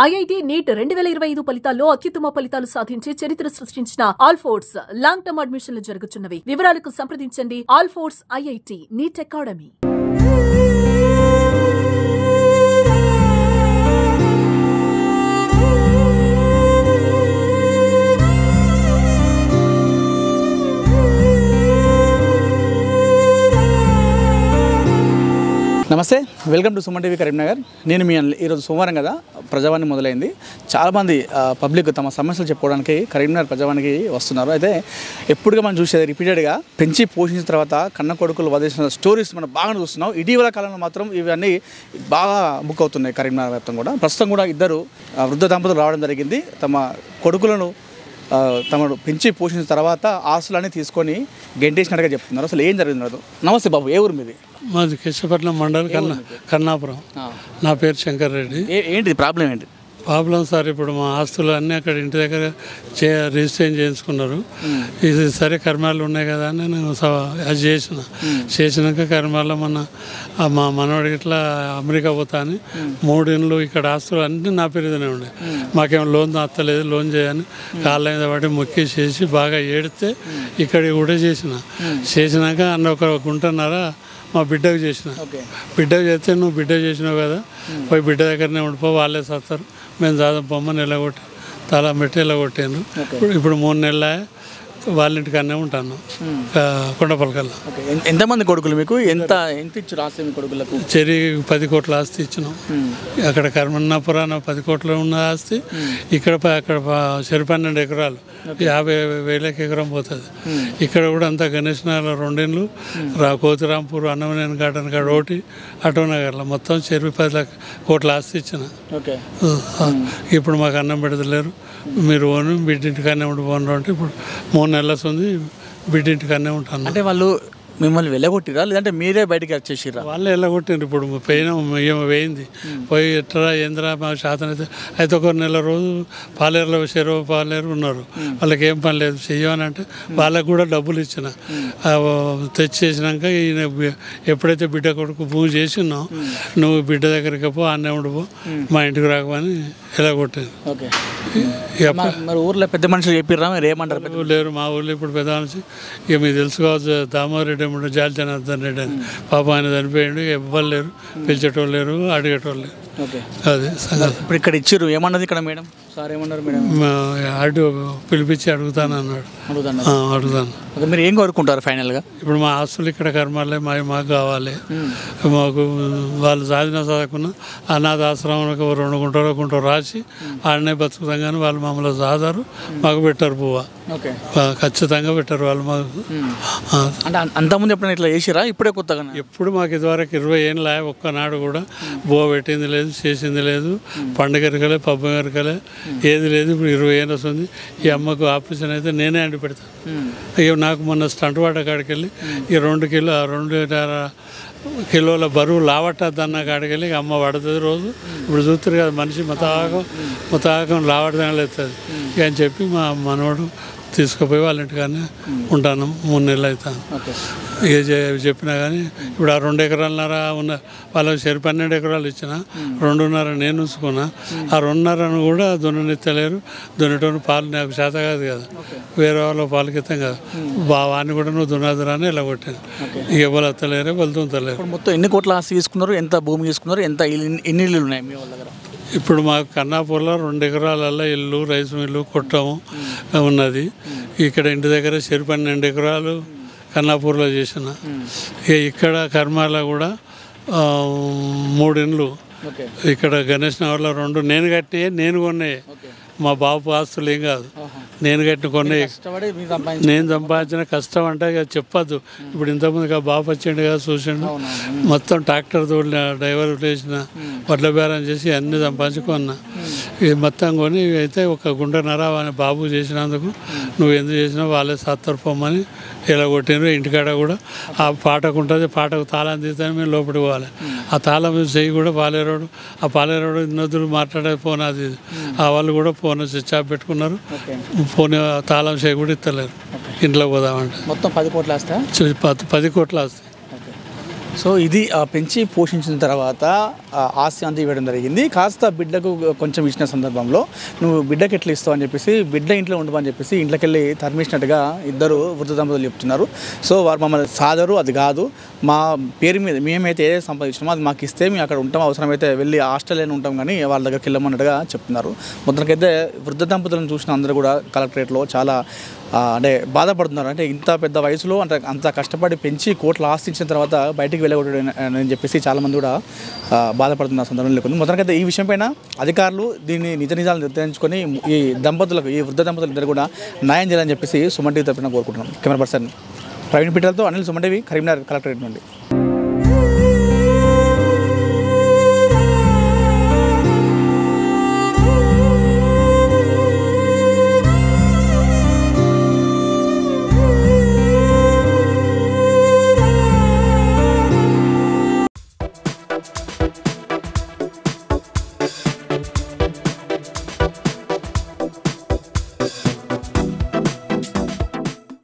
IIT NEET 2025 ఫలితాల్లో అత్యుత్తమ ఫలితాలు సాధించి చరిత్ర సృష్టించిన ఆల్ఫోర్స్ లాంగ్ టర్మ్ అడ్మిషన్లు జరుగుతున్నవి. వివరాలకు సంప్రదించండి ఆల్ఫోర్స్ ఐఐటి నీట్ అకాడమీ. నమస్తే, welcome to Suman TV Karimnagar. నేను మీ ఈరోజు సోమవారం కదా, ప్రజావాణి మొదలైంది. చాలామంది పబ్లిక్ తమ సమస్యలు చెప్పుకోవడానికి కరీంనగర్ ప్రజావాణికి వస్తున్నారు. అయితే ఎప్పుడుగా మనం చూసేది రిపీటెడ్గా పెంచి పోషించిన తర్వాత కన్న కొడుకులు వదిలేసిన స్టోరీస్ మనం బాగా చూస్తున్నాం. ఇటీవల కాలంలో మాత్రం ఇవన్నీ బాగా బుక్ అవుతున్నాయి కరీంనగర్ వ్యాప్తంగా కూడా. ప్రస్తుతం కూడా ఇద్దరు వృద్ధ దంపతులు రావడం జరిగింది. తమ కొడుకులను తమను పెంచి పోషించిన తర్వాత ఆస్తులన్నీ తీసుకొని గెంటేసినట్టుగా చెప్తున్నారు. అసలు ఏం జరిగింది? నమస్తే బాబు, ఏ ఊరు మీది? మాది కేశవపట్నం మండల్ కన్నాపురం. నా పేరు శంకర్ రెడ్డి. ఏంటి ప్రాబ్లం? ఏంటి ప్రాబ్లం సార్? ఇప్పుడు మా ఆస్తులు అన్నీ అక్కడ ఇంటి దగ్గర రిజిస్ట్రేషన్ చేయించుకున్నారు. ఇది సరే కర్మాలు ఉన్నాయి కదా అని నేను అది చేసినాక కర్మాల్లో మా మనవాడికి ఇట్లా అమెరికా పోతా అని 3 ఇండ్లు ఇక్కడ ఆస్తులు అన్నీ నా పేరుదనే ఉండే. మాకేమో లోన్ అత్తలేదు, లోన్ చేయని కాళ్ళ మీద పట్టి మొక్కి చేసి బాగా ఏడితే ఇక్కడికి కూడా చేసినాక అన్న ఒక గుంటన్నర మా బిడ్డకు చేసిన. బిడ్డకు చేస్తే నువ్వు బిడ్డ చేసినావు కదా, పోయి బిడ్డ దగ్గరనే ఉండిపో, వాళ్ళే సత్తారు, మేము దాదాపు బొమ్మను ఎల్లగొట్టి తల పెట్టి ఎల్లగొట్టాను. ఇప్పుడు 3 నెలల వాళ్ళ ఇంటికన్నా ఉంటాను కొండపల్కల్లో. ఎంతమంది కొడుకులు మీకు? ఎంత ఇచ్చారు ఆస్తి మీ కొడుకులకు? చెరి 10 కోట్ల ఆస్తి ఇచ్చినాం. అక్కడ కర్మన్నాపురాన 10 కోట్లు ఉన్న ఆస్తి, ఇక్కడ అక్కడ చెరి 12 ఎకరాలు 50,000 ఎకరం పోతుంది. ఇక్కడ కూడా అంతా గణేష్ నగర్లో 2 ఇండ్లు, కోతిరాంపూర్ అన్నమనేని గార్డెన్ కాడ ఒకటి, అటోనగర్లో మొత్తం చెరి 10 కోట్ల ఆస్తి ఇచ్చిన. ఇప్పుడు మాకు అన్నం పెడతలేరు, మీరు ఓను బిడ్డింటికన్నా ఉండిపోను అంటే ఇప్పుడు 3 నెలల ఉంది బిడ్డింటికన్నా ఉంటాను. అంటే వాళ్ళు మిమ్మల్ని వెళ్ళగొట్టిరా లేదంటే మీరే బయటకి వచ్చేసిరా? వాళ్ళే వెళ్ళగొట్టిండ్రు. ఇప్పుడు ఏమో వేయింది పోయి ఎట్రా ఏంద్రా మాకు శాతం అయితే ఒక నెల రోజు పాలేరులో చెరువు పాలేరు ఉన్నారు. వాళ్ళకి ఏం పని లేదు చెయ్యమని అంటే వాళ్ళకు కూడా డబ్బులు ఇచ్చిన. తెచ్చేసినాక ఈయన ఎప్పుడైతే బిడ్డ కొడుకు భూమి చేసినావు నువ్వు బిడ్డ దగ్గరికి పో, అన్నే ఉండిపో, మా ఇంటికి రాకమని వెళ్ళగొట్టాను. మరి ఊర్లో పెద్ద మనుషులు చెప్పిర్రా? మీరు ఏమంటారు? లేరు మా ఊళ్ళో ఇప్పుడు పెద్ద మనిషి ఇక మీకు తెలుసుకోవచ్చు, దామోదర్ రెడ్డి జాలి జనార్దన్ రెడ్డి అని పాప ఆయన చనిపోయాడు. ఎవ్వరు లేరు, పిలిచేటోళ్ళు లేరు, అడిగేటోళ్ళు లేరు. అదే సంగతి. ఇప్పుడు ఇక్కడ ఇచ్చారు. ఏమన్నది ఇక్కడ మేడం? సార్ ఏమన్నారు మేడం? అటు పిలిపించి అడుగుతాను అన్నాడు. అడుగుతాను. మీరు ఏం కోరుకుంటారు ఫైనల్గా? ఇప్పుడు మా ఆస్తులు ఇక్కడ కర్మాలే మాకు కావాలి. మాకు వాళ్ళు సాధిన చదవకున్నా అనాథ ఆశ్రమానికి 2 గుంటలు రాసి ఆడనే బతుకుతాం, కానీ వాళ్ళు మమ్మల్ని సాధారు మాకు పెట్టారు పువ్వ. ఖచ్చితంగా పెట్టారు వాళ్ళు మాకు. అంటే అంతకుముందు ఎప్పుడైనా ఇట్లా చేసిరా? ఇప్పుడే కొత్తగా? ఎప్పుడు మాకు ఇదివరకు 20 ఏళ్ళ ఒక్కనాడు కూడా బువ్వ పెట్టింది లేదు, చేసింది లేదు, పండుగ ఎరకలే, పబ్బం ఎరకలే, ఏది లేదు. ఇప్పుడు 20 ఏళ్ళు వస్తుంది. ఈ అమ్మకు ఆపరేషన్ అయితే నేనే అండి పెడతాను. ఇక నాకు మొన్న స్టంట్ వాట కాడికి వెళ్ళి ఈ 2 కిలోల బరువు లావట్టద్దన్న కాడికి వెళ్ళి అమ్మ పడుతుంది రోజు. ఇప్పుడు చూస్తారు కదా మనిషి మొత్తం లావట్టదని లేస్తుంది ఇక అని చెప్పి మా మనవాడు తీసుకుపోయి వాళ్ళ ఇంటికానే ఉంటాను. 3 నెలలు అవుతాను. ఇక చెప్పినా కానీ ఇప్పుడు ఆ 2 ఎకరాలన్నర ఉన్న వాళ్ళకి సరి 12 ఎకరాలు ఇచ్చిన, 2.5 నేను ఉంచుకున్నా. ఆ 2.5 కూడా దున్ననెత్తలేరు. దున్నటోని పాలు నాకు చేత కాదు కదా, వేరే వాళ్ళ పాలకి ఇస్తాం కదా, వాడిని కూడా నువ్వు దున్నదురా అని ఇలా కొట్టాను. ఇక ఎవరు ఎత్తలేరు, వాళ్ళు దున్నతలేరు. మొత్తం ఎన్ని కోట్ల ఆస్తి తీసుకున్నారు? ఎంత భూమి తీసుకున్నారు? ఎన్ని ఇళ్ళు ఉన్నాయి మీ వాళ్ళ దగ్గర? ఇప్పుడు మాకు కన్నాపూర్లో 2 ఎకరాలలో ఇల్లు, రైస్ మిల్లు, కొట్టము ఉన్నది. ఇక్కడ ఇంటి దగ్గర చెరి 12 ఎకరాలు కన్నాపూర్లో చేసిన. ఇక్కడ కర్మాలో కూడా 3 ఇండ్లు. ఇక్కడ గణేష్ నగర్లో 2 నేను కట్టే, నేను కొన్నాయి. మా బాబు ఆస్తులు ఏం కాదు, నేను కట్టిన కొన్నాయి. నేను సంపాదించిన కష్టం అంటే ఇక చెప్పద్దు. ఇప్పుడు ఇంతకుముందు బాబు వచ్చిండు కదా, చూసిండు, మొత్తం ట్రాక్టర్ తోడిన, డ్రైవర్ వేసిన, వడ్ల బేరం చేసి అన్నీ సంపాదించుకున్నా. ఇది మొత్తం కొని అయితే 1 గుంటన్నర బాబు చేసినందుకు నువ్వు ఎందుకు చేసినావు వాళ్ళే సత్తరు పొమ్మని ఇలా కొట్టినారు. ఇంటికాడ కూడా ఆ పాటకు ఉంటుంది, పాటకు తాళం తీస్తాను, మేము లోపలికి పోవాలి. ఆ తాళం చెయ్యి కూడా పాలేరోడు, ఆ పాలేరోడు ఇన్నొద్దులు మాట్లాడే ఫోన్ అది వాళ్ళు కూడా ఫోన్ స్విచ్ ఆఫ్ పెట్టుకున్నారు. ఫోన్ తాళం చేయి కూడా ఇస్తలేరు. ఇంట్లో పోదామంటే మొత్తం 10 కోట్ల ఆస్తి. 10 కోట్ల ఆస్తి. సో ఇది పెంచి పోషించిన తర్వాత ఆస్తి అంతా ఇవ్వడం జరిగింది. కాస్త బిడ్డకు కొంచెం ఇచ్చిన సందర్భంలో నువ్వు బిడ్డకి ఎట్లా ఇస్తావు అని చెప్పేసి బిడ్డ ఇంట్లో ఉండమని చెప్పేసి ఇంట్లోకి వెళ్ళి తరిమించినట్టుగా ఇద్దరు వృద్ధ దంపతులు చెప్తున్నారు. సో వారు మమ్మల్ని సాదరు, అది కాదు, మా పేరు మీద మేమైతే ఏదైతే సంపాదించినామో అది మాకు ఇస్తే మేము అక్కడ ఉంటాం, అవసరమైతే వెళ్ళి హాస్టల్లోనే ఉంటాం కానీ వాళ్ళ దగ్గరికి వెళ్ళమన్నట్టుగా చెప్తున్నారు. మొత్తానికైతే వృద్ధ దంపతులను చూసిన అందరూ కూడా కలెక్టరేట్లో చాలా అంటే బాధపడుతున్నారు. అంటే ఇంత పెద్ద వయసులో అంటే అంత కష్టపడి పెంచి కోట్లు ఆశించిన తర్వాత బయటికి వెళ్ళకూడదు అని చెప్పేసి చాలామంది కూడా బాధపడుతున్న సందర్భం లేకుండా మొత్తానికైతే ఈ విషయం పైన అధికారులు దీన్ని నిజాలు నిర్ధారించుకొని ఈ దంపతులకు, ఈ వృద్ధ దంపతులు ఇద్దరు కూడా న్యాయం చేయాలని చెప్పేసి సుమన్ టీవీ తరపున కోరుకుంటున్నాం. కెమెరా పర్సన్ ప్రవీణ్ పిట్టలతో అనిల్, సుమన్ టీవీ, కరీంనగర్ కలెక్టరేట్ నుండి.